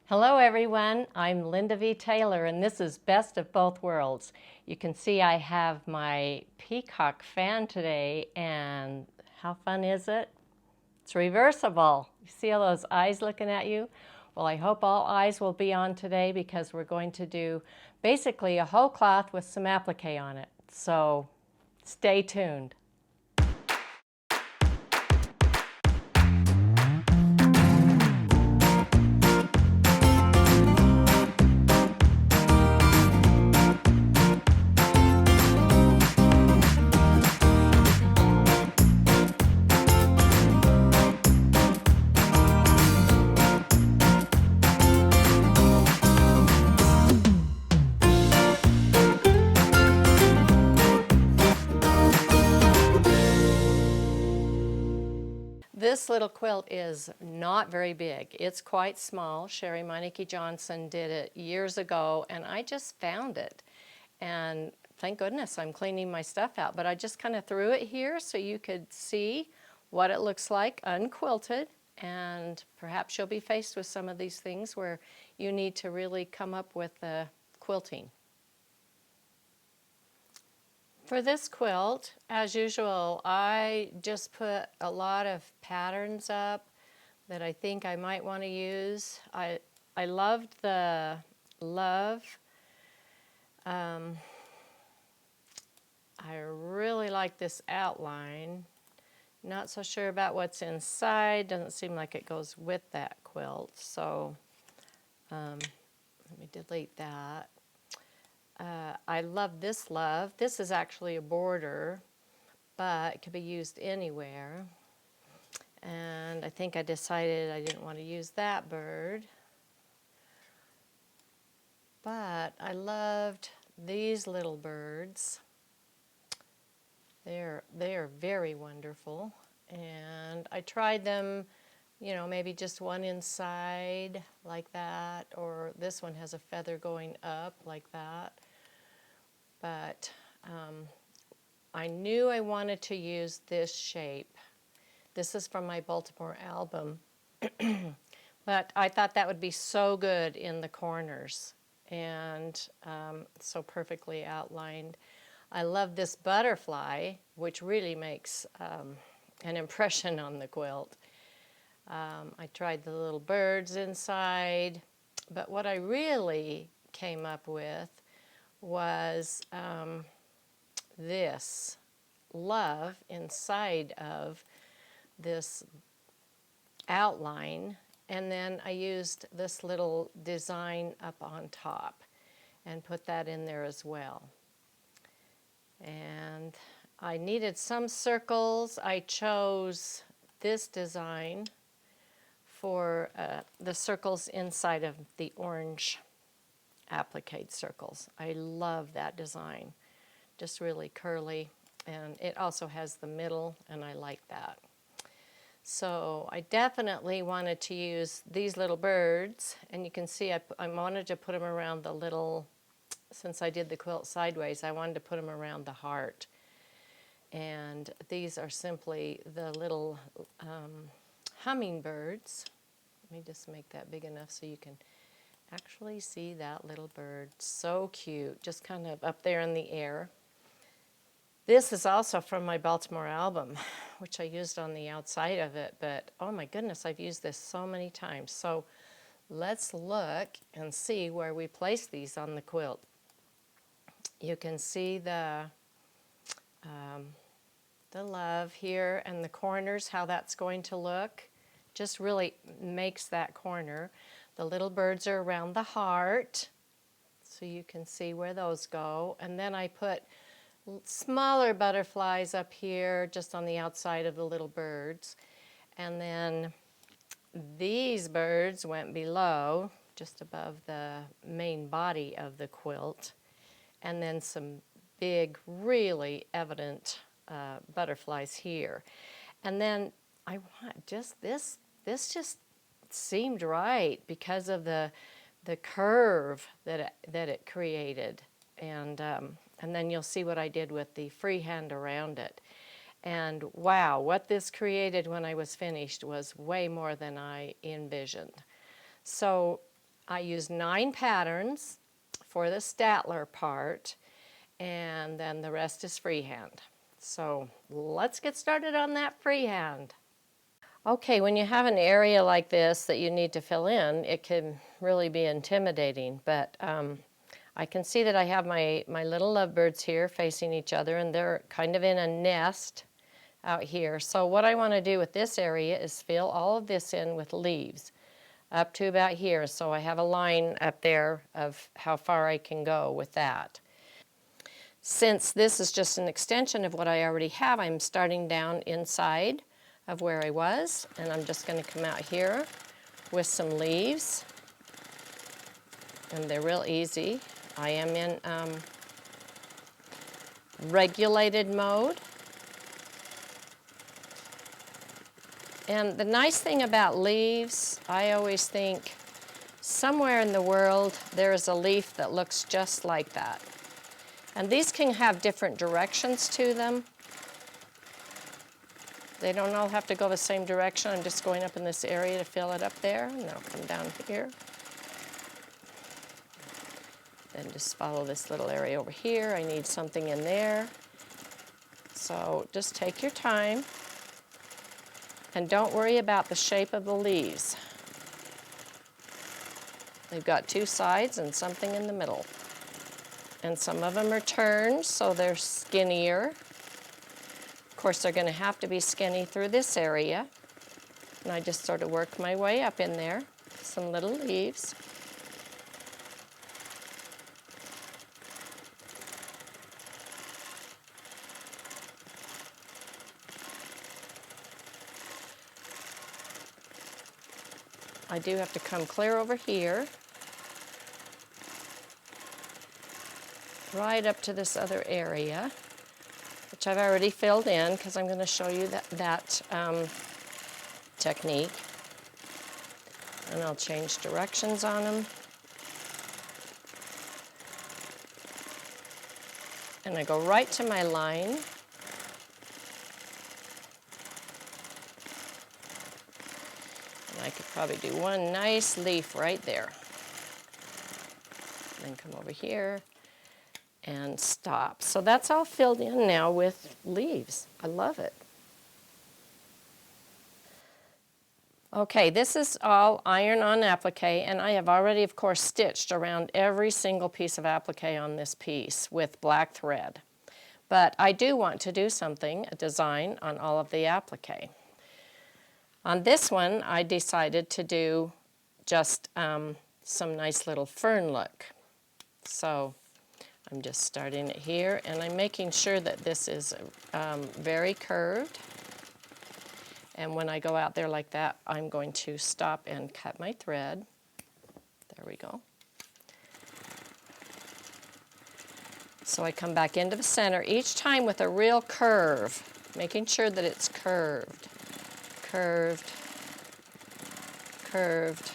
Hello everyone, I'm Linda V. Taylor and this is Best of Both Worlds. You can see I have my peacock fan today, and how fun is it? It's reversible. You see all those eyes looking at you? Well, I hope all eyes will be on today because we're going to do basically a whole cloth with some applique on it. So stay tuned. This little quilt is not very big. It's quite small. Sherry Meineke Johnson did it years ago, and I just found it. And thank goodness I'm cleaning my stuff out. But I just kind of threw it here so you could see what it looks like unquilted. And perhaps you'll be faced with some of these things where you need to really come up with the quilting. For this quilt, as usual, I just put a lot of patterns up that I think I might want to use. I loved the love. I really like this outline. Not so sure about what's inside. Doesn't seem like it goes with that quilt. So let me delete that. I love this love. This is actually a border, but it could be used anywhere. And I think I decided I didn't want to use that bird. But I loved these little birds. They are very wonderful. And I tried them, you know, maybe just one inside like that, or this one has a feather going up like that. But I knew I wanted to use this shape. This is from my Baltimore album. But I thought that would be so good in the corners, and so perfectly outlined. I love this butterfly, which really makes an impression on the quilt. I tried the little birds inside, but what I really came up with was this love inside of this outline, and then I used this little design up on top and put that in there as well. And I needed some circles. I chose this design for the circles inside of the orange applique circles. I love that design. Just really curly, and it also has the middle, and I like that. So I definitely wanted to use these little birds, and you can see I wanted to put them around the little, since I did the quilt sideways, I wanted to put them around the heart. And these are simply the little hummingbirds. Let me just make that big enough so you can actually see that little bird. So cute, just kind of up there in the air. This is also from my Baltimore album, which I used on the outside of it, but oh my goodness, I've used this so many times. So let's look and see where we place these on the quilt. You can see the love here and the corners, how that's going to look. Just really makes that corner. The little birds are around the heart, so you can see where those go. And then I put smaller butterflies up here just on the outside of the little birds. And then these birds went below, just above the main body of the quilt. And then some big, really evident butterflies here. And then I want just this just seemed right because of the curve that it created. And then you'll see what I did with the freehand around it. And wow, what this created when I was finished was way more than I envisioned. So I used 9 patterns for the Statler part, and then the rest is freehand. So let's get started on that freehand. Okay, when you have an area like this that you need to fill in, it can really be intimidating, but I can see that I have my little lovebirds here facing each other, and they're kind of in a nest out here. So what I want to do with this area is fill all of this in with leaves up to about here. So I have a line up there of how far I can go with that. Since this is just an extension of what I already have, I'm starting down inside of where I was, and I'm just going to come out here with some leaves, and they're real easy. I am in regulated mode. And the nice thing about leaves, I always think somewhere in the world there is a leaf that looks just like that. And these can have different directions to them. They don't all have to go the same direction. I'm just going up in this area to fill it up there, and then I'll come down here. Then just follow this little area over here. I need something in there. So just take your time, and don't worry about the shape of the leaves. They've got 2 sides and something in the middle. And some of them are turned, so they're skinnier. Of course, they're going to have to be skinny through this area. And I just sort of work my way up in there. Some little leaves. I do have to come clear over here, right up to this other area, which I've already filled in because I'm going to show you that technique. And I'll change directions on them. And I go right to my line. And I could probably do one nice leaf right there. Then come over here and stop. So that's all filled in now with leaves. I love it. Okay, this is all iron-on applique, and I have already, of course, stitched around every single piece of applique on this piece with black thread. But I do want to do something, a design, on all of the applique. On this one, I decided to do just some nice little fern look. So I'm just starting it here, and I'm making sure that this is very curved. And when I go out there like that, I'm going to stop and cut my thread. There we go. So I come back into the center each time with a real curve, making sure that it's curved, curved, curved,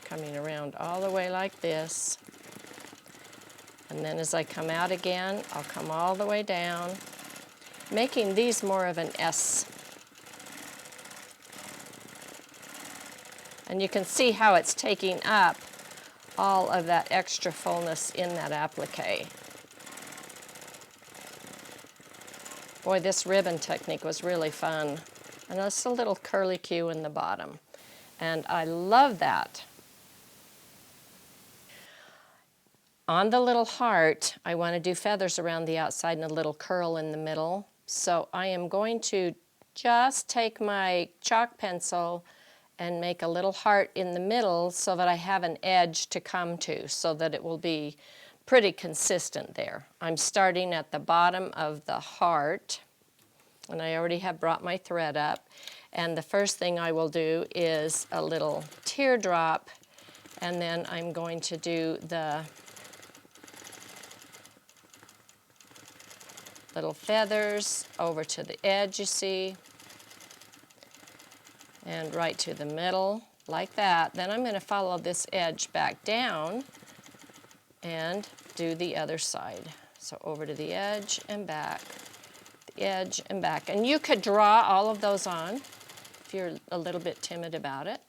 coming around all the way like this. And then as I come out again, I'll come all the way down, making these more of an S. And you can see how it's taking up all of that extra fullness in that applique. Boy, this ribbon technique was really fun. And it's a little curly Q in the bottom. And I love that. On the little heart, I want to do feathers around the outside and a little curl in the middle. So I am going to just take my chalk pencil and make a little heart in the middle so that I have an edge to come to, so that it will be pretty consistent there. I'm starting at the bottom of the heart, and I already have brought my thread up. And the first thing I will do is a little teardrop, and then I'm going to do the little feathers over to the edge, you see, and right to the middle, like that. Then I'm going to follow this edge back down and do the other side. So over to the edge and back, the edge and back. And you could draw all of those on if you're a little bit timid about it.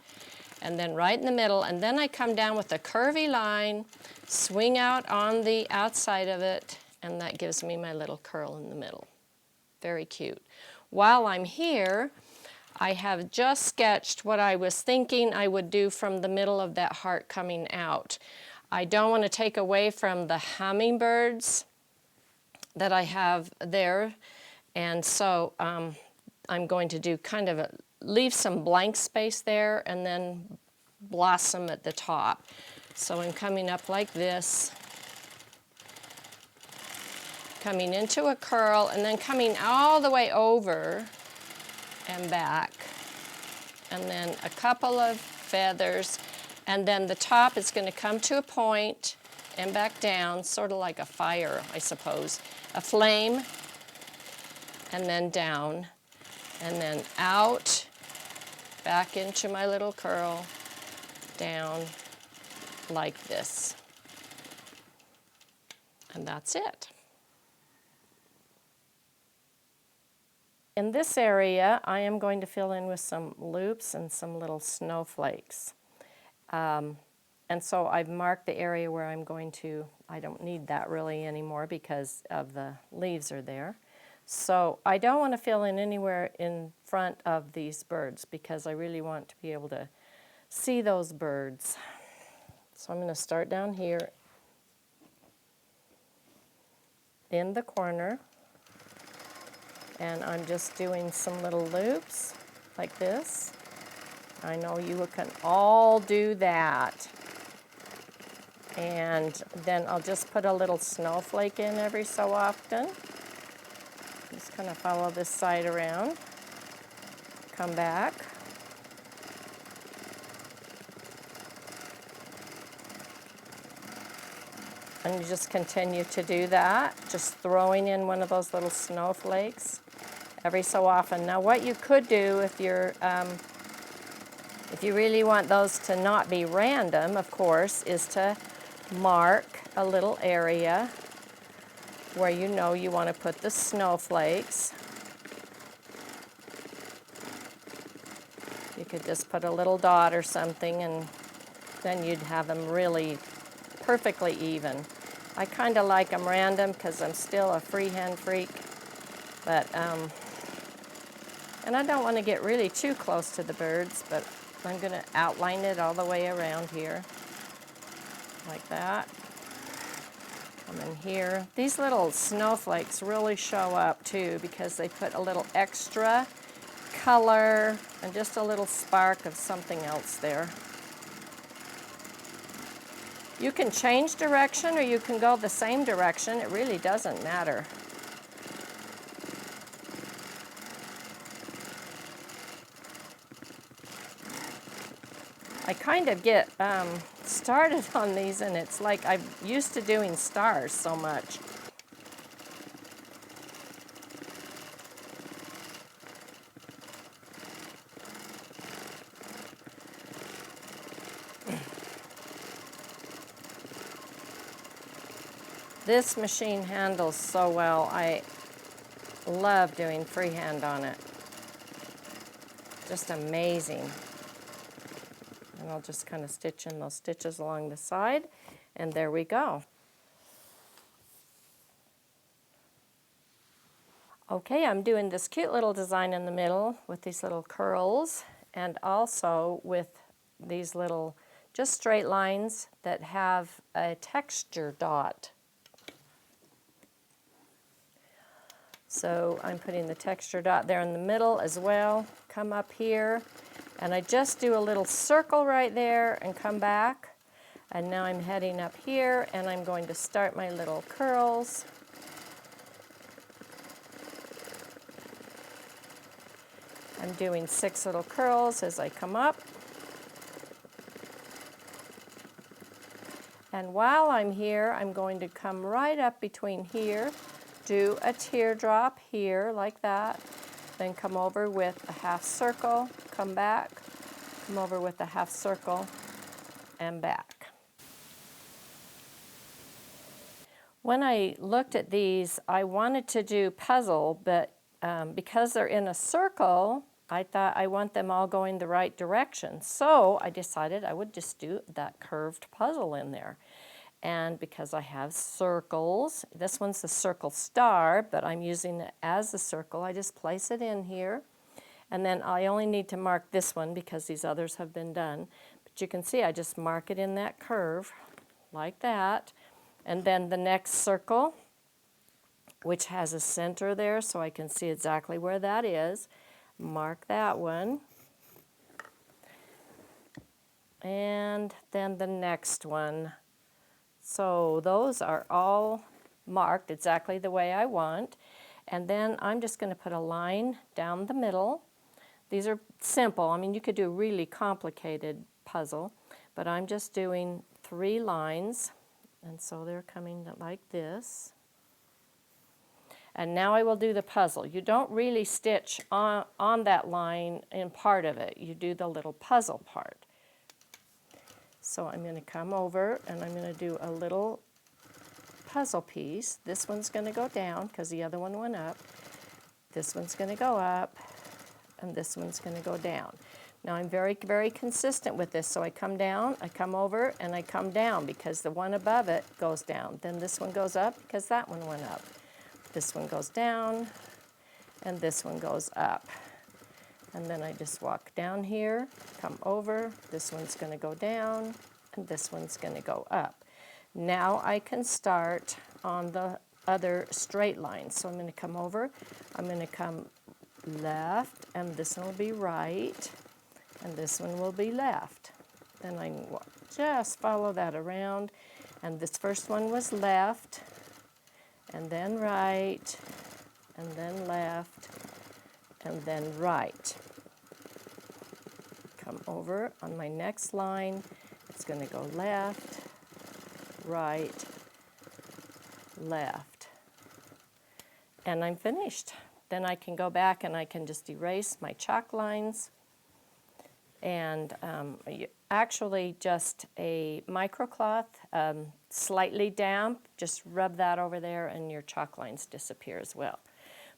and then right in the middle, and then I come down with a curvy line, swing out on the outside of it, and that gives me my little curl in the middle. Very cute. While I'm here, I have just sketched what I was thinking I would do from the middle of that heart coming out. I don't want to take away from the hummingbirds that I have there, and so I'm going to do kind of leave some blank space there and then blossom at the top. So I'm coming up like this, coming into a curl, and then coming all the way over and back, and then a couple of feathers, and then the top is going to come to a point and back down, sort of like a fire, I suppose, a flame, and then down, and then out, back into my little curl, down like this. And that's it. In this area, I am going to fill in with some loops and some little snowflakes. And so I've marked the area where I'm going to, I don't need that really anymore because of the leaves are there. So I don't want to fill in anywhere in front of these birds because I really want to be able to see those birds. So I'm going to start down here in the corner, and I'm just doing some little loops like this. I know you can all do that. And then I'll just put a little snowflake in every so often. Just kind of follow this side around, come back. And you just continue to do that, just throwing in one of those little snowflakes every so often. Now what you could do if you really want those to not be random, of course, is to mark a little area where you know you want to put the snowflakes. You could just put a little dot or something, and then you'd have them really perfectly even. I kind of like them random because I'm still a freehand freak, but and I don't want to get really too close to the birds, but I'm going to outline it all the way around here, like that. Come in here. These little snowflakes really show up too because they put a little extra color and just a little spark of something else there. You can change direction or you can go the same direction. It really doesn't matter. I kind of get started on these, and it's like I'm used to doing stars so much. This machine handles so well. I love doing freehand on it. Just amazing. And I'll just kind of stitch in those stitches along the side, and there we go. Okay, I'm doing this cute little design in the middle with these little curls, and also with these little just straight lines that have a texture dot. So I'm putting the texture dot there in the middle as well. Come up here, and I just do a little circle right there and come back. And now I'm heading up here, and I'm going to start my little curls. I'm doing 6 little curls as I come up. And while I'm here, I'm going to come right up between here, do a teardrop here like that, then come over with a half circle, come back, come over with a half circle, and back. When I looked at these, I wanted to do puzzle, but because they're in a circle, I thought I want them all going the right direction. So I decided I would just do that curved puzzle in there. And because I have circles, this one's the circle star, but I'm using it as a circle. I just place it in here. And then I only need to mark this one because these others have been done. But you can see I just mark it in that curve like that. And then the next circle, which has a center there so I can see exactly where that is. Mark that one. And then the next one. So those are all marked exactly the way I want. And then I'm just going to put a line down the middle. These are simple. I mean, you could do a really complicated puzzle, but I'm just doing 3 lines. And so they're coming like this. And now I will do the puzzle. You don't really stitch on that line in part of it. You do the little puzzle part. So I'm going to come over and I'm going to do a little puzzle piece. This one's going to go down because the other one went up. This one's going to go up, and this one's going to go down. Now I'm very, very consistent with this. So I come down, I come over, and I come down because the one above it goes down. Then this one goes up because that one went up. This one goes down, and this one goes up. And then I just walk down here, come over, this one's going to go down, and this one's going to go up. Now I can start on the other straight line. So I'm going to come over, I'm going to come left, and this one will be right, and this one will be left. Then I can just follow that around, and this first one was left, and then right, and then left, and then right. Come over on my next line, it's going to go left, right, left. And I'm finished. Then I can go back and I can just erase my chalk lines. And actually just a microcloth, slightly damp, just rub that over there and your chalk lines disappear as well.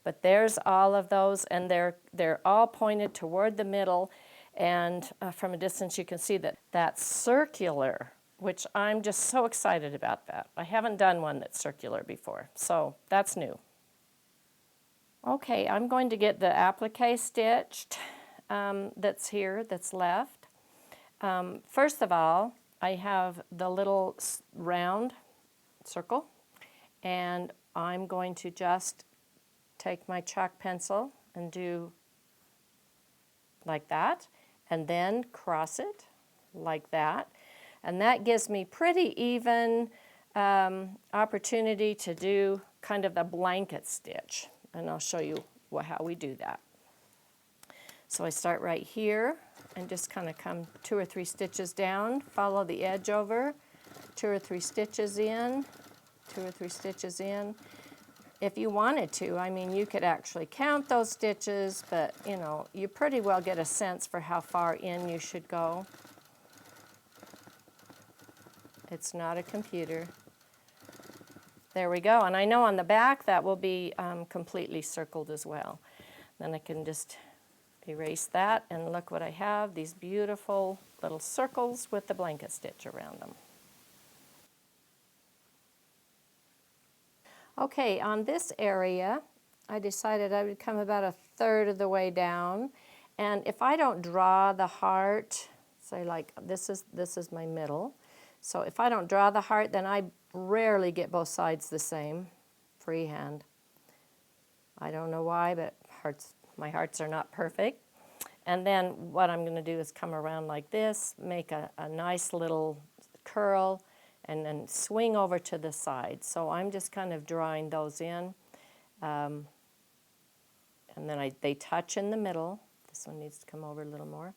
But there's all of those, and they're all pointed toward the middle, and from a distance you can see that that's circular, which I'm just so excited about that. I haven't done one that's circular before, so that's new. Okay, I'm going to get the applique stitched that's here, that's left. First of all, I have the little round circle, and I'm going to just take my chalk pencil and do like that, and then cross it like that. And that gives me pretty even opportunity to do kind of the blanket stitch. And I'll show you how we do that. So I start right here and just kind of come 2 or 3 stitches down, follow the edge over, 2 or 3 stitches in, 2 or 3 stitches in. If you wanted to, I mean, you could actually count those stitches, but you know, you pretty well get a sense for how far in you should go. It's not a computer. There we go, and I know on the back that will be completely circled as well. Then I can just erase that, and look what I have, these beautiful little circles with the blanket stitch around them. Okay, on this area, I decided I would come about 1/3 of the way down, and if I don't draw the heart, say like this is my middle, so if I don't draw the heart, then I rarely get both sides the same, freehand. I don't know why, but my hearts are not perfect. And then what I'm going to do is come around like this, make a nice little curl, and then swing over to the side. So I'm just kind of drawing those in. And then they touch in the middle. This one needs to come over a little more.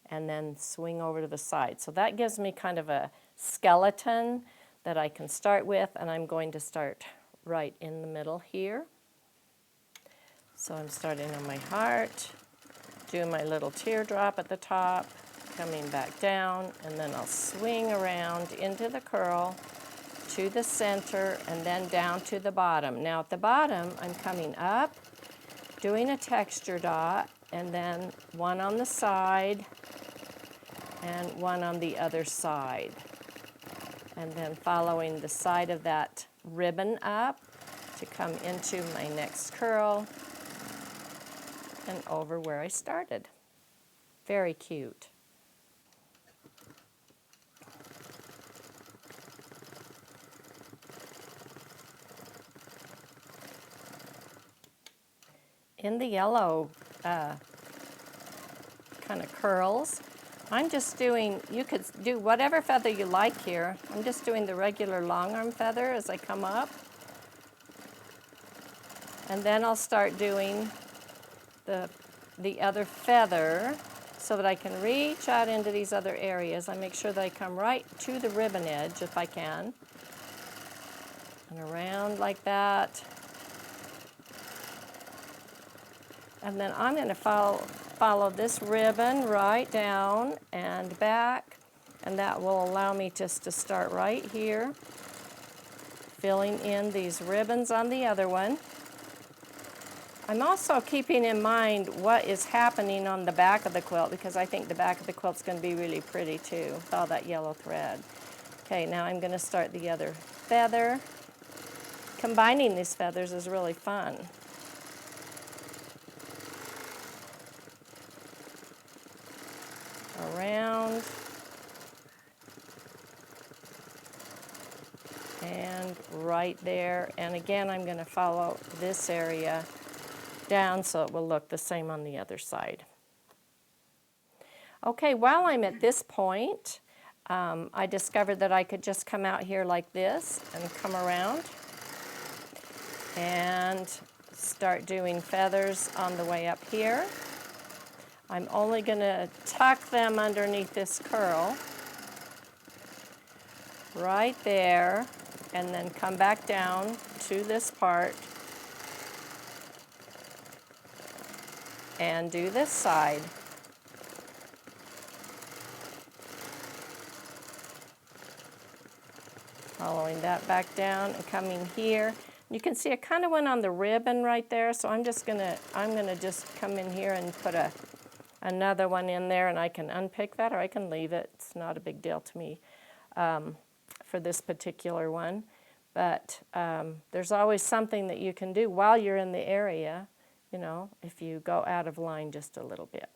And then swing over to the side. So that gives me kind of a skeleton that I can start with, and I'm going to start right in the middle here. So I'm starting on my heart, doing my little teardrop at the top, coming back down, and then I'll swing around into the curl to the center and then down to the bottom. Now at the bottom, I'm coming up, doing a texture dot, and then one on the side and one on the other side. And then following the side of that ribbon up to come into my next curl and over where I started. Very cute. In the yellow kind of curls, I'm just doing, you could do whatever feather you like here. I'm just doing the regular long arm feather as I come up. And then I'll start doing the other feather so that I can reach out into these other areas. I make sure that I come right to the ribbon edge if I can. And around like that. And then I'm going to follow this ribbon right down and back, and that will allow me just to start right here, filling in these ribbons on the other one. I'm also keeping in mind what is happening on the back of the quilt, because I think the back of the quilt's going to be really pretty too with all that yellow thread. Okay, now I'm going to start the other feather. Combining these feathers is really fun. Around and right there, and again I'm going to follow this area down so it will look the same on the other side. Okay, while I'm at this point, I discovered that I could just come out here like this and come around and start doing feathers on the way up here. I'm only going to tuck them underneath this curl right there, and then come back down to this part and do this side. Following that back down and coming here. You can see I kind of went on the ribbon right there, so I'm gonna just come in here and put another one in there, and I can unpick that or I can leave it. It's not a big deal to me for this particular one. But there's always something that you can do while you're in the area, you know, if you go out of line just a little bit.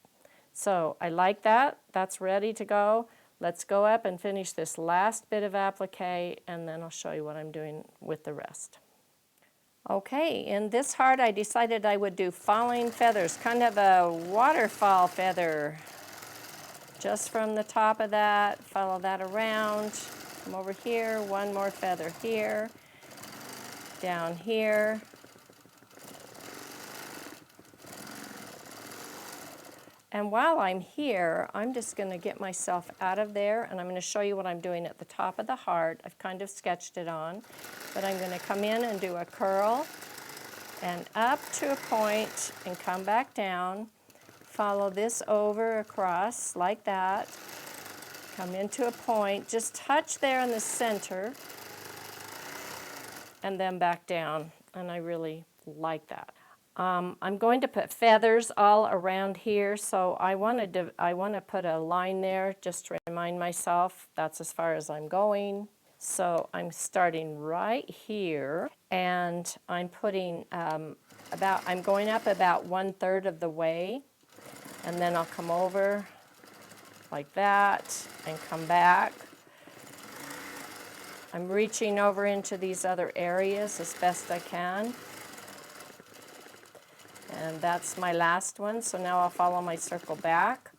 So I like that. That's ready to go. Let's go up and finish this last bit of applique, and then I'll show you what I'm doing with the rest. Okay, in this heart I decided I would do falling feathers, kind of a waterfall feather. Just from the top of that, follow that around, come over here, one more feather here, down here. And while I'm here, I'm just going to get myself out of there, and I'm going to show you what I'm doing at the top of the heart. I've kind of sketched it on, but I'm going to come in and do a curl and up to a point and come back down. Follow this over across like that. Come into a point, just touch there in the center, and then back down, and I really like that. I'm going to put feathers all around here, so I want to put a line there just to remind myself that's as far as I'm going. So I'm starting right here, and I'm putting I'm going up about 1/3 of the way, and then I'll come over like that and come back. I'm reaching over into these other areas as best I can. And that's my last one, so now I'll follow my circle back.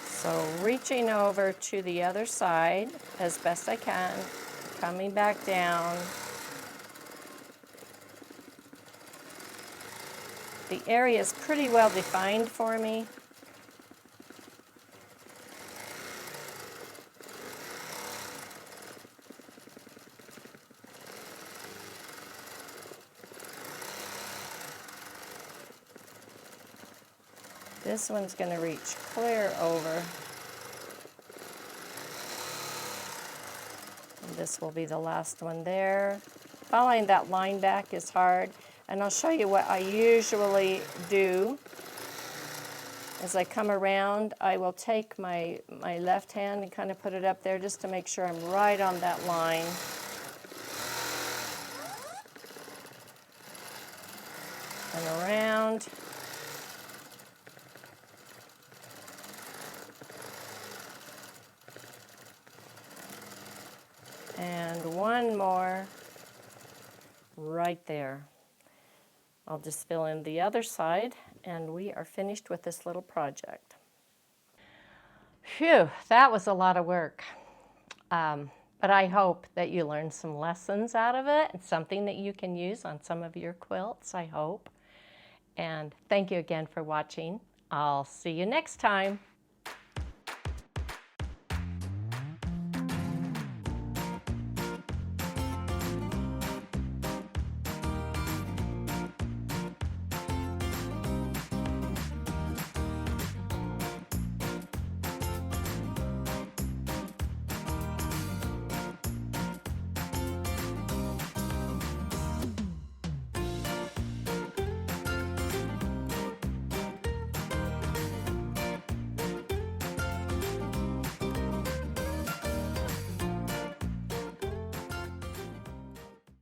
So reaching over to the other side as best I can, coming back down. The area is pretty well defined for me. This one's going to reach clear over. This will be the last one there. Following that line back is hard, and I'll show you what I usually do. As I come around, I will take my left hand and kind of put it up there just to make sure I'm right on that line. And around. And one more right there. I'll just fill in the other side, and we are finished with this little project. Phew, that was a lot of work. But I hope that you learned some lessons out of it and something that you can use on some of your quilts, I hope. And thank you again for watching. I'll see you next time.